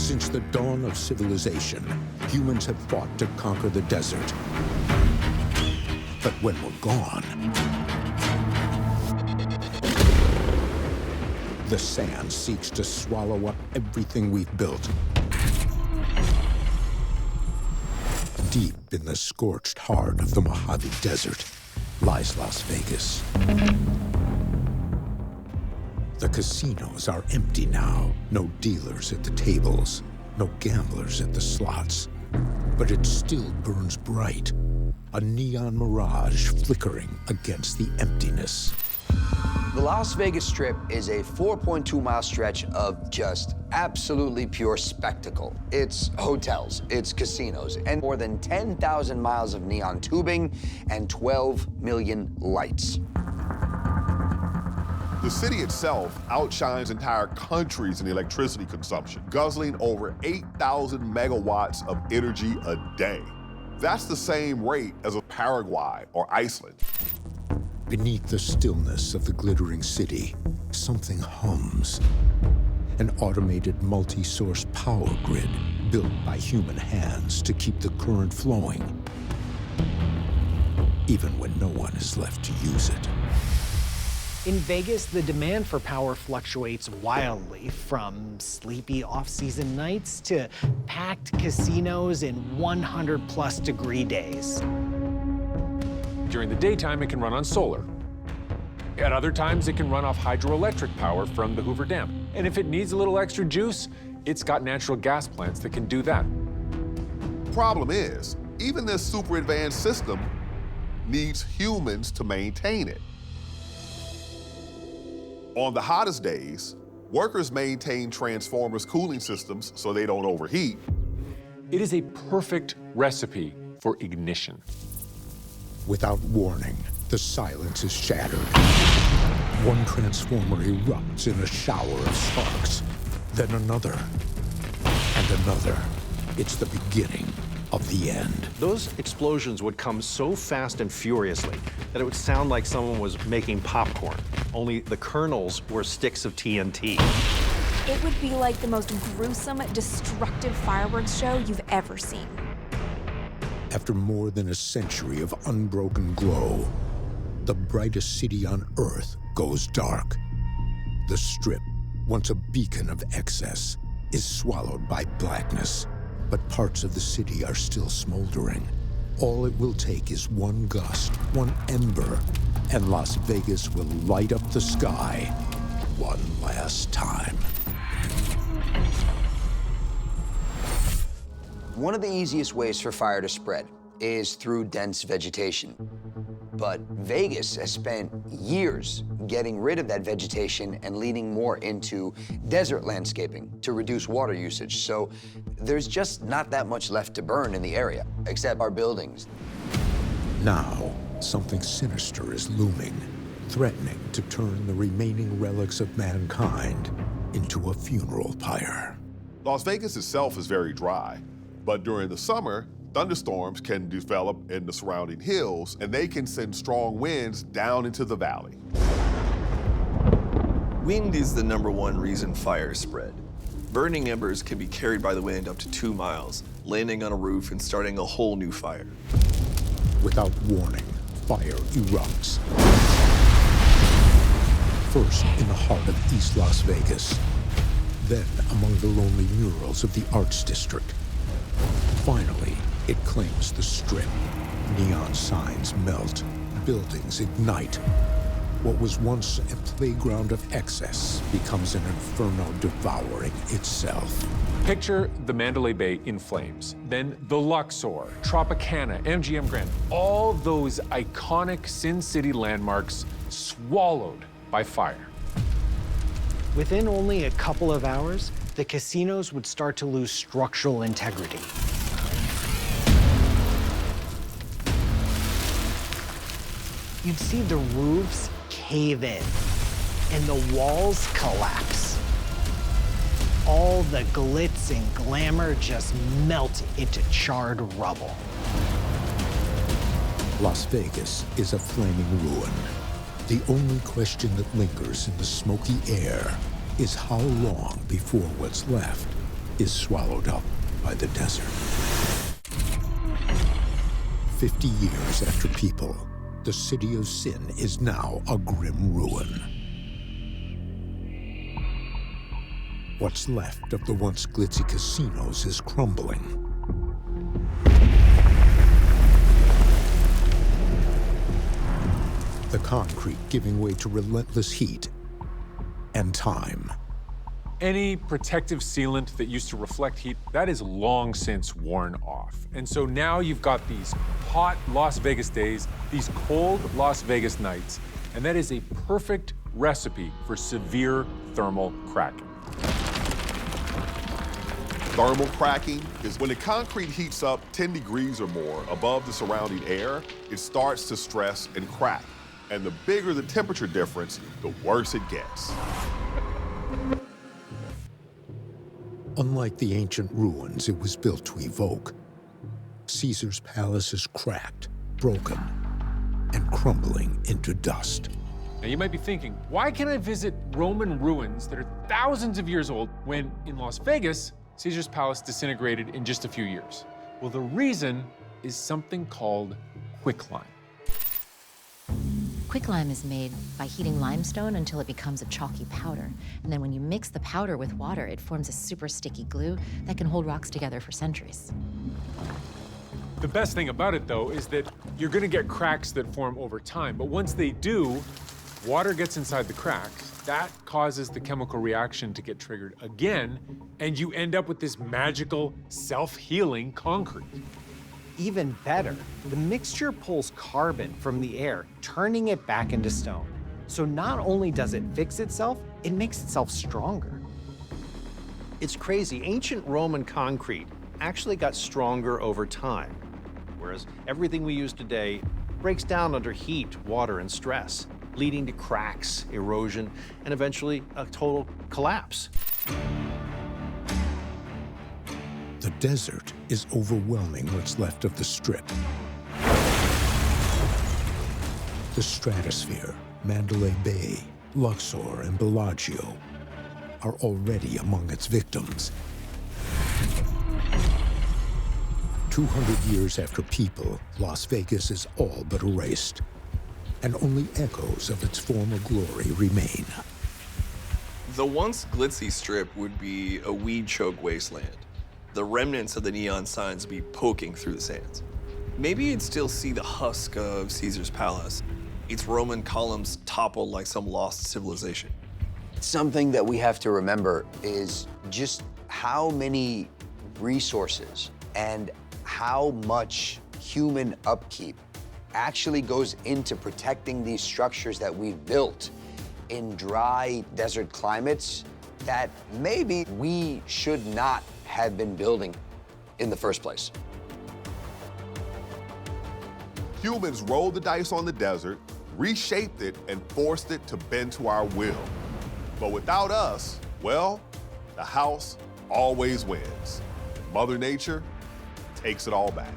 Since the dawn of civilization, humans have fought to conquer the desert. But when we're gone, the sand seeks to swallow up everything we've built. Deep in the scorched heart of the Mojave Desert lies Las Vegas. The casinos are empty now. No dealers at the tables, no gamblers at the slots. But it still burns bright, a neon mirage flickering against the emptiness. The Las Vegas Strip is a 4.2-mile stretch of just absolutely pure spectacle. It's hotels, it's casinos, and more than 10,000 miles of neon tubing and 12 million lights. The city itself outshines entire countries in electricity consumption, guzzling over 8,000 megawatts of energy a day. That's the same rate as a Paraguay or Iceland. Beneath the stillness of the glittering city, something hums. An automated multi-source power grid built by human hands to keep the current flowing, even when no one is left to use it. In Vegas, the demand for power fluctuates wildly, from sleepy off-season nights to packed casinos in 100-plus degree days. During the daytime, it can run on solar. At other times, it can run off hydroelectric power from the Hoover Dam. And if it needs a little extra juice, it's got natural gas plants that can do that. Problem is, even this super advanced system needs humans to maintain it. On the hottest days, workers maintain transformers' cooling systems so they don't overheat. It is a perfect recipe for ignition. Without warning, the silence is shattered. One transformer erupts in a shower of sparks, then another, and another. It's the beginning of the end. Those explosions would come so fast and furiously that it would sound like someone was making popcorn, only the kernels were sticks of TNT. It would be like the most gruesome, destructive fireworks show you've ever seen. After more than a century of unbroken glow, the brightest city on Earth goes dark. The Strip, once a beacon of excess, is swallowed by blackness, but parts of the city are still smoldering. All it will take is one gust, one ember, and Las Vegas will light up the sky one last time. One of the easiest ways for fire to spread is through dense vegetation. But Vegas has spent years getting rid of that vegetation and leaning more into desert landscaping to reduce water usage. So there's just not that much left to burn in the area, except our buildings. Now, something sinister is looming, threatening to turn the remaining relics of mankind into a funeral pyre. Las Vegas itself is very dry, but during the summer, thunderstorms can develop in the surrounding hills, and they can send strong winds down into the valley. Wind is the #1 reason fires spread. Burning embers can be carried by the wind up to 2 miles, landing on a roof and starting a whole new fire. Without warning, fire erupts. First in the heart of East Las Vegas, then among the lonely murals of the Arts District. Finally, it claims the Strip. Neon signs melt, buildings ignite. What was once a playground of excess becomes an inferno devouring itself. Picture the Mandalay Bay in flames, then the Luxor, Tropicana, MGM Grand, all those iconic Sin City landmarks swallowed by fire. Within only a couple of hours, the casinos would start to lose structural integrity. You'd see the roofs cave in and the walls collapse. All the glitz and glamour just melt into charred rubble. Las Vegas is a flaming ruin. The only question that lingers in the smoky air is how long before what's left is swallowed up by the desert. 50 years after People, the city of Sin is now a grim ruin. What's left of the once glitzy casinos is crumbling. The concrete giving way to relentless heat and time. Any protective sealant that used to reflect heat, that is long since worn off. And so now you've got these hot Las Vegas days, these cold Las Vegas nights, and that is a perfect recipe for severe thermal cracking. Thermal cracking is when the concrete heats up 10 degrees or more above the surrounding air, it starts to stress and crack. And the bigger the temperature difference, the worse it gets. Unlike the ancient ruins it was built to evoke, Caesar's palace is cracked, broken, and crumbling into dust. Now you might be thinking, why can't I visit Roman ruins that are thousands of years old when in Las Vegas, Caesar's palace disintegrated in just a few years? Well, the reason is something called quicklime. Quicklime is made by heating limestone until it becomes a chalky powder. And then when you mix the powder with water, it forms a super sticky glue that can hold rocks together for centuries. The best thing about it, though, is that you're gonna get cracks that form over time. But once they do, water gets inside the cracks. That causes the chemical reaction to get triggered again, and you end up with this magical, self-healing concrete. Even better, the mixture pulls carbon from the air, turning it back into stone. So not only does it fix itself, it makes itself stronger. It's crazy. Ancient Roman concrete actually got stronger over time, whereas everything we use today breaks down under heat, water, and stress, leading to cracks, erosion, and eventually a total collapse. The desert is overwhelming what's left of the Strip. The stratosphere, Mandalay Bay, Luxor, and Bellagio are already among its victims. 200 years after People, Las Vegas is all but erased, and only echoes of its former glory remain. The once glitzy Strip would be a weed-choked wasteland. The remnants of the neon signs would be poking through the sands. Maybe you'd still see the husk of Caesar's palace, its Roman columns toppled like some lost civilization. Something that we have to remember is just how many resources and how much human upkeep actually goes into protecting these structures that we've built in dry desert climates that maybe we should not have been building in the first place. Humans rolled the dice on the desert, reshaped it, and forced it to bend to our will. But without us, well, the house always wins. Mother Nature takes it all back.